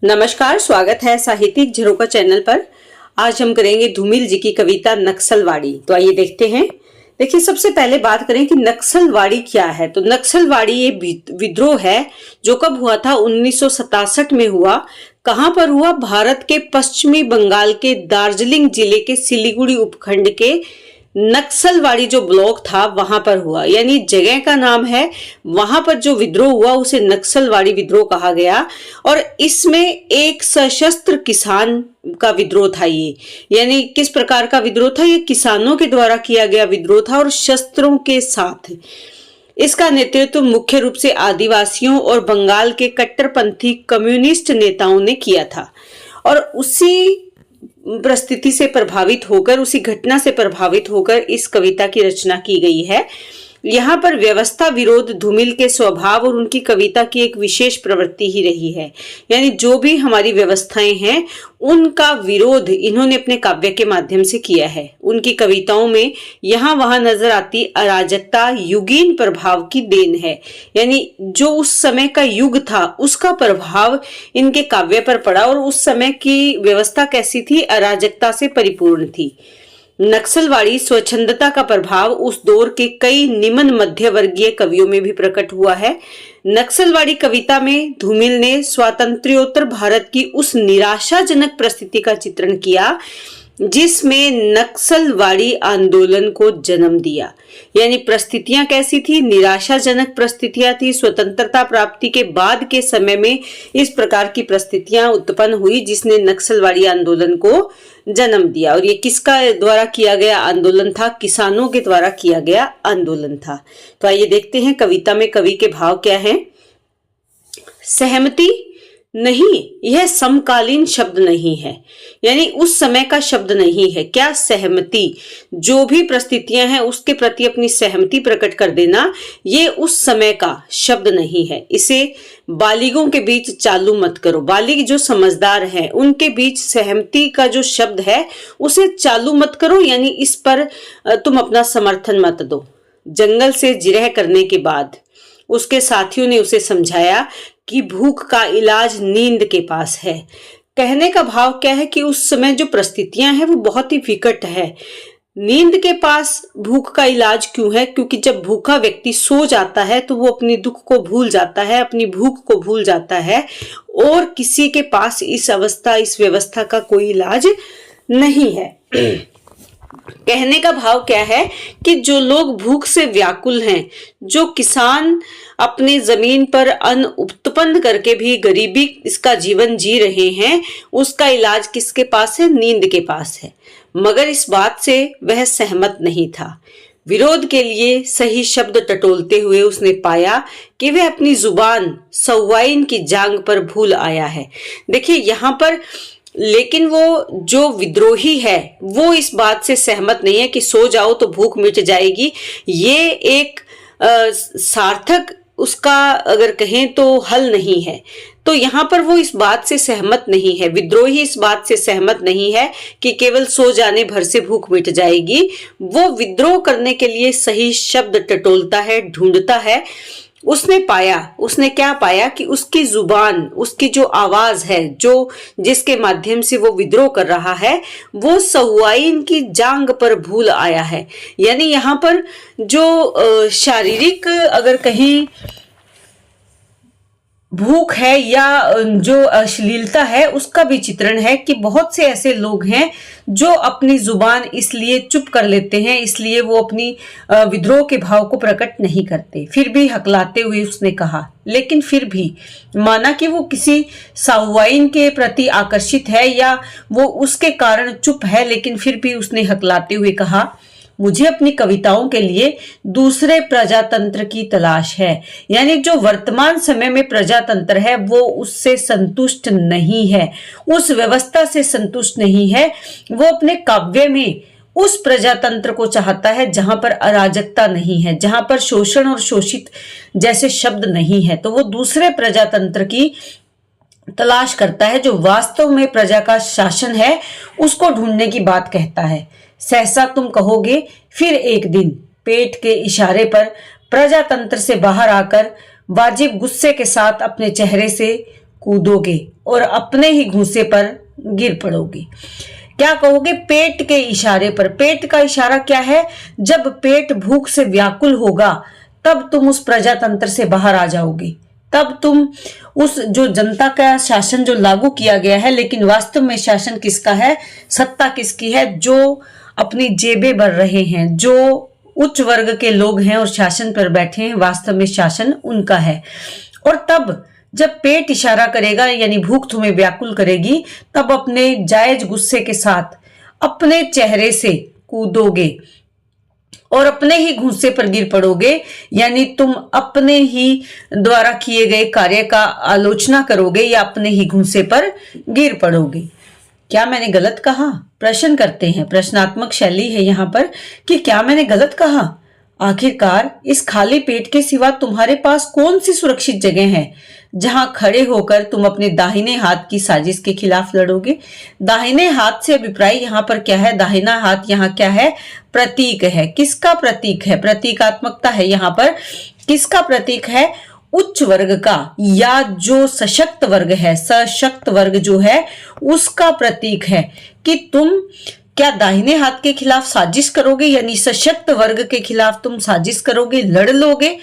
नमस्कार, स्वागत है साहित्यिक झरोखा चैनल पर। आज हम करेंगे धूमिल जी की कविता नक्सलवाड़ी। तो आइए देखते हैं। देखिए, सबसे पहले बात करें कि नक्सलवाड़ी क्या है। तो नक्सलवाड़ी ये विद्रोह है जो कब हुआ था, 1967 में हुआ। कहां पर हुआ? भारत के पश्चिमी बंगाल के दार्जिलिंग जिले के सिलीगुड़ी उपखंड के नक्सलवाड़ी जो ब्लॉक था वहां पर हुआ, यानी जगह का नाम है। वहां पर जो विद्रोह हुआ उसे नक्सलवाड़ी विद्रोह कहा गया। और इसमें एक सशस्त्र किसान का विद्रोह था ये। यानी किस प्रकार का विद्रोह था? ये किसानों के द्वारा किया गया विद्रोह था और शस्त्रों के साथ। इसका नेतृत्व मुख्य रूप से आदिवासियों और बंगाल के कट्टरपंथी कम्युनिस्ट नेताओं ने किया था। और उसी परिस्थिति से प्रभावित होकर, उसी घटना से प्रभावित होकर इस कविता की रचना की गई है। यहाँ पर व्यवस्था विरोध धूमिल के स्वभाव और उनकी कविता की एक विशेष प्रवृत्ति ही रही है। यानी जो भी हमारी व्यवस्थाएं हैं उनका विरोध इन्होंने अपने काव्य के माध्यम से किया है। उनकी कविताओं में यहाँ वहां नजर आती अराजकता युगीन प्रभाव की देन है। यानी जो उस समय का युग था उसका प्रभाव इनके काव्य पर पड़ा और उस समय की व्यवस्था कैसी थी? अराजकता से परिपूर्ण थी। नक्सलवाड़ी स्वच्छंदता का प्रभाव उस दौर के कई निम्न मध्य वर्गीय कवियों में भी प्रकट हुआ है। नक्सलवाड़ी कविता में धूमिल ने स्वातंत्र्योत्तर भारत की उस निराशाजनक परिस्थिति का चित्रण किया जिसमें नक्सलवाड़ी आंदोलन को जन्म दिया। यानी परिस्थितियां कैसी थी? निराशाजनक परिस्थितियां थी। स्वतंत्रता प्राप्ति के बाद के समय में इस प्रकार की परिस्थितियां उत्पन्न हुई जिसने नक्सलवाड़ी आंदोलन को जन्म दिया। और ये किसका द्वारा किया गया आंदोलन था? किसानों के द्वारा किया गया आंदोलन था। तो आइए देखते हैं कविता में कवि के भाव क्या हैं। सहमति नहीं, यह समकालीन शब्द नहीं है, यानी उस समय का शब्द नहीं है। क्या? सहमति। जो भी परिस्थितियां हैं उसके प्रति अपनी सहमति प्रकट कर देना, ये उस समय का शब्द नहीं है। इसे बालिगों के बीच चालू मत करो। बालिग जो समझदार हैं उनके बीच सहमति का जो शब्द है उसे चालू मत करो, यानी इस पर तुम अपना समर्थन मत दो। जंगल से जिरह करने के बाद उसके साथियों ने उसे समझाया कि भूख का इलाज नींद के पास है। कहने का भाव क्या है कि उस समय जो परिस्थितियां हैं वो बहुत ही विकट है। नींद के पास भूख का इलाज क्यों है? क्योंकि जब भूखा व्यक्ति सो जाता है तो वो अपनी दुख को भूल जाता है, अपनी भूख को भूल जाता है और किसी के पास इस व्यवस्था का कोई इलाज नहीं है। कहने का भाव क्या है कि जो लोग भूख से व्याकुल हैं, जो किसान अपनी जमीन पर अन्न उत्पन्न करके भी गरीबी इसका जीवन जी रहे हैं, उसका इलाज किसके पास है? नींद के पास है। मगर इस बात से वह सहमत नहीं था। विरोध के लिए सही शब्द टटोलते हुए उसने पाया कि वह अपनी जुबान सौवाइन की जांग पर भूल आया है। देखिए यहाँ पर, लेकिन वो जो विद्रोही है वो इस बात से सहमत नहीं है कि सो जाओ तो भूख मिट जाएगी। ये एक सार्थक उसका अगर कहें तो हल नहीं है। तो यहाँ पर वो इस बात से सहमत नहीं है, विद्रोही इस बात से सहमत नहीं है कि केवल सो जाने भर से भूख मिट जाएगी। वो विद्रोह करने के लिए सही शब्द टटोलता है, ढूंढता है। उसने क्या पाया कि उसकी जुबान, उसकी जो आवाज है, जो जिसके माध्यम से वो विद्रोह कर रहा है, वो सौवाइन की जांग पर भूल आया है। यानी यहाँ पर जो शारीरिक अगर कहीं भूख है या जो अश्लीलता है उसका भी चित्रण है कि बहुत से ऐसे लोग हैं जो अपनी जुबान इसलिए चुप कर लेते हैं, इसलिए वो अपनी विद्रोह के भाव को प्रकट नहीं करते। फिर भी हकलाते हुए उसने कहा, लेकिन फिर भी माना कि वो किसी सौवाइन के प्रति आकर्षित है या वो उसके कारण चुप है, लेकिन फिर भी उसने हकलाते हुए कहा, मुझे अपनी कविताओं के लिए दूसरे प्रजातंत्र की तलाश है। यानी जो वर्तमान समय में प्रजातंत्र है वो उससे संतुष्ट नहीं है, उस व्यवस्था से संतुष्ट नहीं है। वो अपने काव्य में उस प्रजातंत्र को चाहता है जहां पर अराजकता नहीं है, जहां पर शोषण और शोषित जैसे शब्द नहीं है। तो वो दूसरे प्रजातंत्र की तलाश करता है जो वास्तव में प्रजा का शासन है, उसको ढूंढने की बात कहता है। सहसा तुम कहोगे फिर एक दिन, पेट के इशारे पर प्रजातंत्र से बाहर आकर वाजिब गुस्से के साथ अपने चेहरे से कूदोगे और अपने ही घूंसे पर गिर पड़ोगे। क्या कहोगे? पेट के इशारे पर। पेट का इशारा क्या है? जब पेट भूख से व्याकुल होगा तब तुम उस प्रजातंत्र से बाहर आ जाओगे, तब तुम उस जो जनता का शासन जो लागू किया गया है, लेकिन वास्तव में शासन किसका है, सत्ता किसकी है? जो अपनी जेबें भर रहे हैं, जो उच्च वर्ग के लोग हैं और शासन पर बैठे हैं, वास्तव में शासन उनका है। और तब जब पेट इशारा करेगा यानी भूख तुम्हें व्याकुल करेगी, तब अपने जायज गुस्से के साथ अपने चेहरे से कूदोगे और अपने ही घूंसे पर गिर पड़ोगे, यानी तुम अपने ही द्वारा किए गए कार्य का आलोचना करोगे या अपने ही घूंसे पर गिर पड़ोगे। क्या मैंने गलत कहा? प्रश्न करते हैं, प्रश्नात्मक शैली है यहाँ पर कि क्या मैंने गलत कहा? आखिरकार इस खाली पेट के सिवा तुम्हारे पास कौन सी सुरक्षित जगह है जहां खड़े होकर तुम अपने दाहिने हाथ की साजिश के खिलाफ लड़ोगे? दाहिने हाथ से अभिप्राय यहाँ पर क्या है? दाहिना हाथ यहाँ क्या है? प्रतीक है। किसका प्रतीक है? प्रतीकात्मकता है यहाँ पर। किसका प्रतीक है? उच्च वर्ग का, या जो सशक्त वर्ग है, सशक्त वर्ग जो है उसका प्रतीक है कि तुम क्या दाहिने हाथ के खिलाफ साजिश करोगे, यानी सशक्त वर्ग के खिलाफ तुम साजिश करोगे, लड़ लोगे।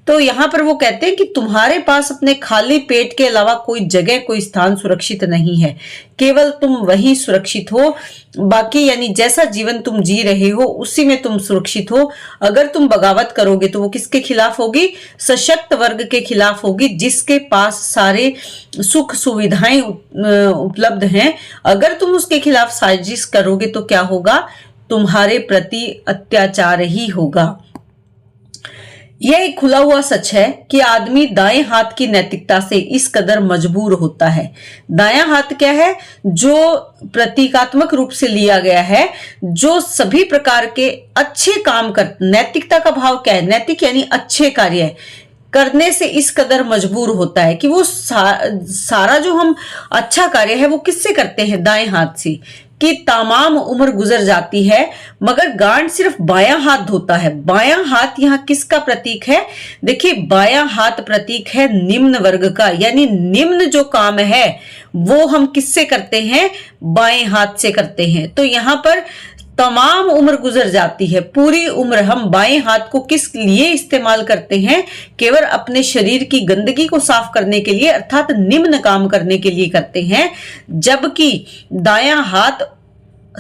तो यहाँ पर वो कहते हैं कि तुम्हारे पास अपने खाली पेट के अलावा कोई जगह, कोई स्थान सुरक्षित नहीं है, केवल तुम वही सुरक्षित हो। बाकी यानी जैसा जीवन तुम जी रहे हो उसी में तुम सुरक्षित हो। अगर तुम बगावत करोगे तो वो किसके खिलाफ होगी? सशक्त वर्ग के खिलाफ होगी, जिसके पास सारे सुख सुविधाएं उपलब्ध हैं। अगर तुम उसके खिलाफ साजिश करोगे तो क्या होगा? तुम्हारे प्रति अत्याचार ही होगा। यह एक खुला हुआ सच है कि आदमी दाएं हाथ की नैतिकता से इस कदर मजबूर होता है। दायां हाथ क्या है? जो प्रतीकात्मक रूप से लिया गया है, जो सभी प्रकार के अच्छे काम कर, नैतिकता का भाव क्या है? नैतिक यानी अच्छे कार्य करने से इस कदर मजबूर होता है कि वो सारा जो हम अच्छा कार्य है वो किससे करते हैं? दाएं हाथ से। कि तमाम उम्र गुजर जाती है मगर गांड सिर्फ बायां हाथ धोता है। बायां हाथ यहाँ किसका प्रतीक है? देखिए, बायां हाथ प्रतीक है निम्न वर्ग का, यानी निम्न जो काम है वो हम किससे करते हैं? बाएं हाथ से करते हैं। तो यहाँ पर तमाम उम्र गुजर जाती है, पूरी उम्र हम बाएं हाथ को किस लिए इस्तेमाल करते हैं? केवल अपने शरीर की गंदगी को साफ करने के लिए, अर्थात निम्न काम करने के लिए करते हैं, जबकि दायां हाथ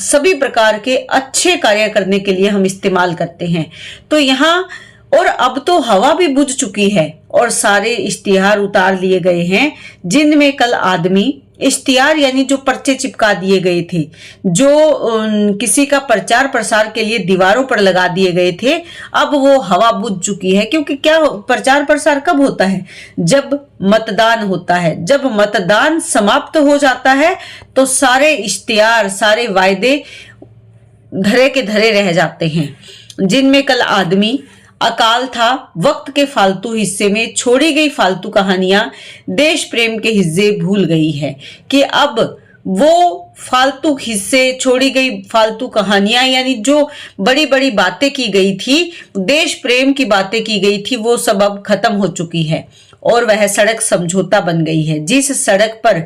सभी प्रकार के अच्छे कार्य करने के लिए हम इस्तेमाल करते हैं। तो यहाँ और अब तो हवा भी बुझ चुकी है और सारे इश्तिहार उतार लिए गए हैं जिनमें कल आदमी, इश्तिहार यानी जो पर्चे चिपका दिए गए थे, जो किसी का प्रचार प्रसार के लिए दीवारों पर लगा दिए गए थे, अब वो हवा बुझ चुकी है। क्योंकि क्या प्रचार प्रसार कब होता है? जब मतदान होता है। जब मतदान समाप्त हो जाता है तो सारे इश्तिहार, सारे वायदे धरे के धरे रह जाते हैं, जिनमें कल आदमी, अकाल था, वक्त के फालतू हिस्से में छोड़ी गई फालतू कहानियां देश प्रेम के हिस्से भूल गई है कि अब वो फालतू हिस्से, छोड़ी गई फालतू कहानियां, यानी जो बड़ी बड़ी बातें की गई थी, देश प्रेम की बातें की गई थी, वो सब अब खत्म हो चुकी है और वह सड़क समझौता बन गई है। जिस सड़क पर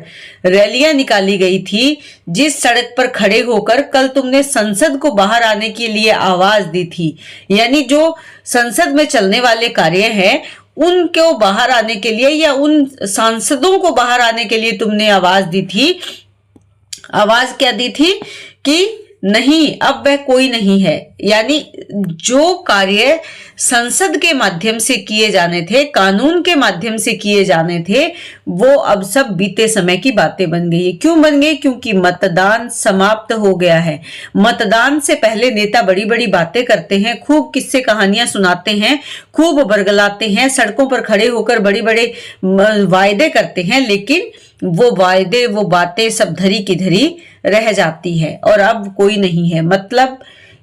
रैलियां निकाली गई थी, जिस सड़क पर खड़े होकर कल तुमने संसद को बाहर आने के लिए आवाज दी थी, यानी जो संसद में चलने वाले कार्य हैं उनको बाहर आने के लिए या उन सांसदों को बाहर आने के लिए तुमने आवाज दी थी। आवाज क्या दी थी? कि नहीं, अब वह कोई नहीं है। यानी जो कार्य संसद के माध्यम से किए जाने थे, कानून के माध्यम से किए जाने थे, वो अब सब बीते समय की बातें बन गई है। क्यों बन गई? क्योंकि मतदान समाप्त हो गया है। मतदान से पहले नेता बड़ी बड़ी बातें करते हैं, खूब किस्से कहानियां सुनाते हैं, खूब बरगलाते हैं, सड़कों पर खड़े होकर बड़े बड़े वायदे करते हैं, लेकिन वो वायदे, वो बातें सब धरी की धरी रह जाती है और अब कोई नहीं है। मतलब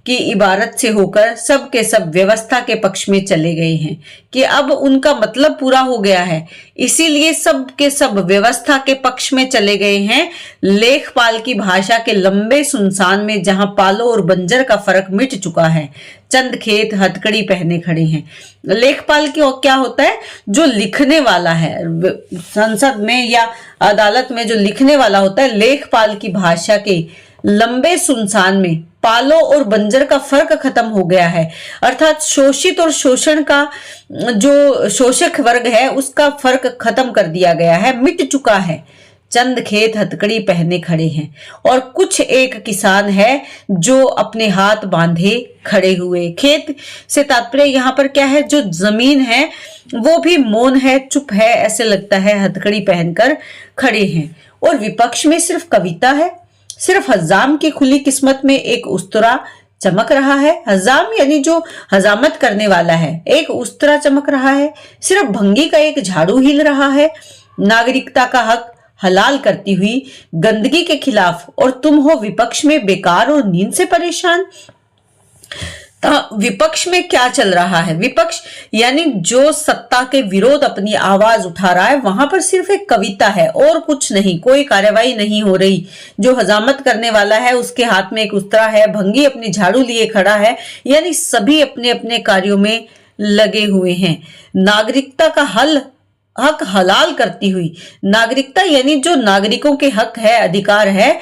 की इबारत से होकर सब के सब व्यवस्था के पक्ष में चले गए हैं, कि अब उनका मतलब पूरा हो गया है, इसीलिए सब के सब व्यवस्था के पक्ष में चले गए हैं। लेखपाल की भाषा के लंबे सुनसान में जहां पालो और बंजर का फर्क मिट चुका है, चंद खेत हथकड़ी पहने खड़े हैं। लेखपाल की क्या होता है? जो लिखने वाला है, संसद में या अदालत में जो लिखने वाला होता है, लेखपाल की भाषा के लंबे सुनसान में पालो और बंजर का फर्क खत्म हो गया है, अर्थात शोषित और शोषण का जो शोषक वर्ग है उसका फर्क खत्म कर दिया गया है, मिट चुका है। चंद खेत हथकड़ी पहने खड़े हैं और कुछ एक किसान है जो अपने हाथ बांधे खड़े हुए। खेत से तात्पर्य यहाँ पर क्या है? जो जमीन है वो भी मौन है, चुप है, ऐसे लगता है, हथकड़ी पहनकर खड़े हैं। और विपक्ष में सिर्फ कविता है, सिर्फ हजाम की खुली किस्मत में एक उस्तरा चमक रहा है। हजाम यानी जो हजामत करने वाला है, एक उस्तरा चमक रहा है। सिर्फ भंगी का एक झाड़ू हिल रहा है, नागरिकता का हक हलाल करती हुई गंदगी के खिलाफ, और तुम हो विपक्ष में बेकार और नींद से परेशान। विपक्ष में क्या चल रहा है? विपक्ष यानी जो सत्ता के विरोध अपनी आवाज उठा रहा है, वहां पर सिर्फ एक कविता है और कुछ नहीं, कोई कार्यवाही नहीं हो रही। जो हजामत करने वाला है उसके हाथ में एक उस्तरा है, भंगी अपनी झाड़ू लिए खड़ा है, यानी सभी अपने अपने कार्यों में लगे हुए हैं। नागरिकता का हक हलाल करती हुई, नागरिकता यानी जो नागरिकों के हक है, अधिकार है,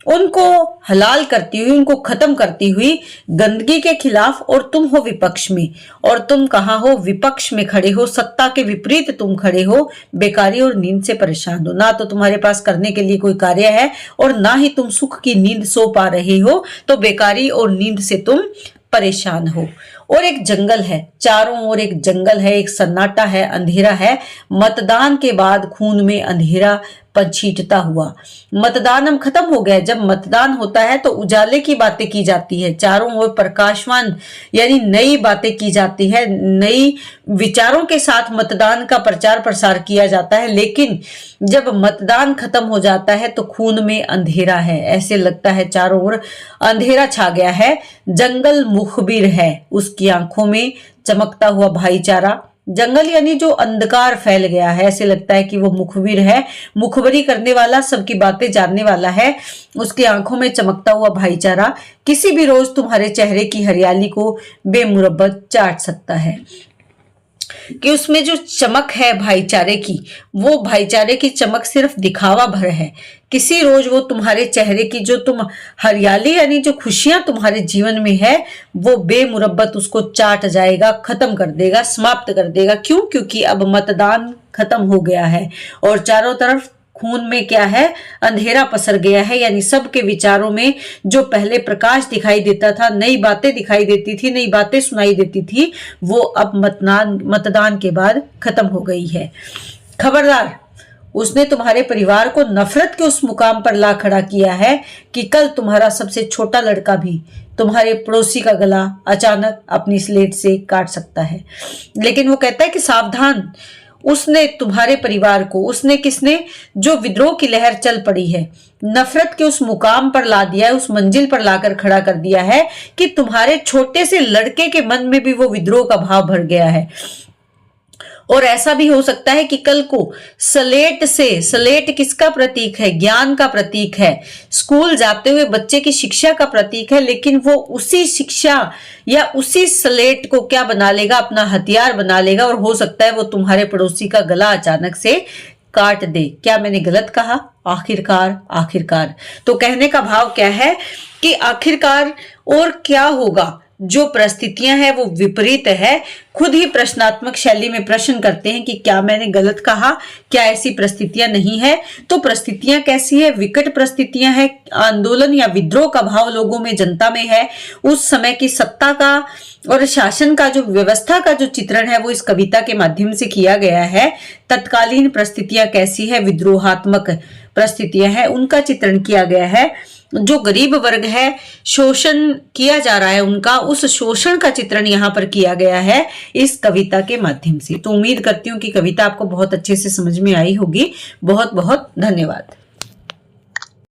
उनको हलाल करती हुई, उनको खत्म करती हुई गंदगी के खिलाफ, और तुम हो विपक्ष में। और तुम कहाँ हो? विपक्ष में खड़े हो, सत्ता के विपरीत तुम खड़े हो, बेकारी और नींद से परेशान हो। ना तो तुम्हारे पास करने के लिए कोई कार्य है और ना ही तुम सुख की नींद सो पा रहे हो, तो बेकारी और नींद से तुम परेशान हो। और एक जंगल है, चारों ओर एक जंगल है, एक सन्नाटा है, अंधेरा है। मतदान के बाद खून में अंधेरा पछीटता हुआ। मतदान हम खत्म हो गया। जब मतदान होता है तो उजाले की बातें की जाती है, चारों ओर प्रकाशवान यानी नई बातें की जाती है, नई विचारों के साथ मतदान का प्रचार प्रसार किया जाता है। लेकिन जब मतदान खत्म हो जाता है तो खून में अंधेरा है, ऐसे लगता है चारों ओर अंधेरा छा गया है। जंगल मुखबिर है, उसकी आंखों में चमकता हुआ भाईचारा। जंगल यानी जो अंधकार फैल गया है, ऐसे लगता है कि वो मुखबिर है, मुखबरी करने वाला, सबकी बातें जानने वाला है। उसकी आंखों में चमकता हुआ भाईचारा किसी भी रोज तुम्हारे चेहरे की हरियाली को बेमुरब्बत चाट सकता है। कि उसमें जो चमक है भाईचारे की, वो भाईचारे की चमक सिर्फ दिखावा भर है। किसी रोज वो तुम्हारे चेहरे की जो तुम हरियाली यानी जो खुशियां तुम्हारे जीवन में है, वो बेमुरब्बत उसको चाट जाएगा, खत्म कर देगा, समाप्त कर देगा। क्यों? क्योंकि अब मतदान खत्म हो गया है और चारों तरफ खून में क्या है? अंधेरा पसर गया है। यानी सबके विचारों में जो पहले प्रकाश दिखाई देता था, नई बातें दिखाई देती थी, नई बातें सुनाई देती थी, वो अब मतदान के बाद खत्म हो गई है। खबरदार, उसने तुम्हारे परिवार को नफरत के उस मुकाम पर ला खड़ा किया है कि कल तुम्हारा सबसे छोटा लड़का भी तुम्हारे पड़ोसी का गला अचानक अपनी स्लेट से काट सकता है। लेकिन वो कहता है कि सावधान, उसने तुम्हारे परिवार को, उसने किसने? जो विद्रोह की लहर चल पड़ी है, नफरत के उस मुकाम पर ला दिया है, उस मंजिल पर लाकर खड़ा कर दिया है कि तुम्हारे छोटे से लड़के के मन में भी वो विद्रोह का भाव भर गया है। और ऐसा भी हो सकता है कि कल को स्लेट किसका प्रतीक है? ज्ञान का प्रतीक है, स्कूल जाते हुए बच्चे की शिक्षा का प्रतीक है। लेकिन वो उसी शिक्षा या उसी स्लेट को क्या बना लेगा? अपना हथियार बना लेगा, और हो सकता है वो तुम्हारे पड़ोसी का गला अचानक से काट दे। क्या मैंने गलत कहा? आखिरकार। तो कहने का भाव क्या है कि आखिरकार और क्या होगा? जो परिस्थितियां हैं वो विपरीत है। खुद ही प्रश्नात्मक शैली में प्रश्न करते हैं कि क्या मैंने गलत कहा? क्या ऐसी परिस्थितियां नहीं है? तो परिस्थितियां कैसी है? विकट परिस्थितियां हैं। आंदोलन या विद्रोह का भाव लोगों में, जनता में है। उस समय की सत्ता का और शासन का जो व्यवस्था का जो चित्रण है वो इस कविता के माध्यम से किया गया है। तत्कालीन परिस्थितियां कैसी है? विद्रोहात्मक परिस्थितियां हैं, उनका चित्रण किया गया है। जो गरीब वर्ग है, शोषण किया जा रहा है उनका, उस शोषण का चित्रण यहाँ पर किया गया है इस कविता के माध्यम से। तो उम्मीद करती हूँ कि कविता आपको बहुत अच्छे से समझ में आई होगी। बहुत बहुत धन्यवाद।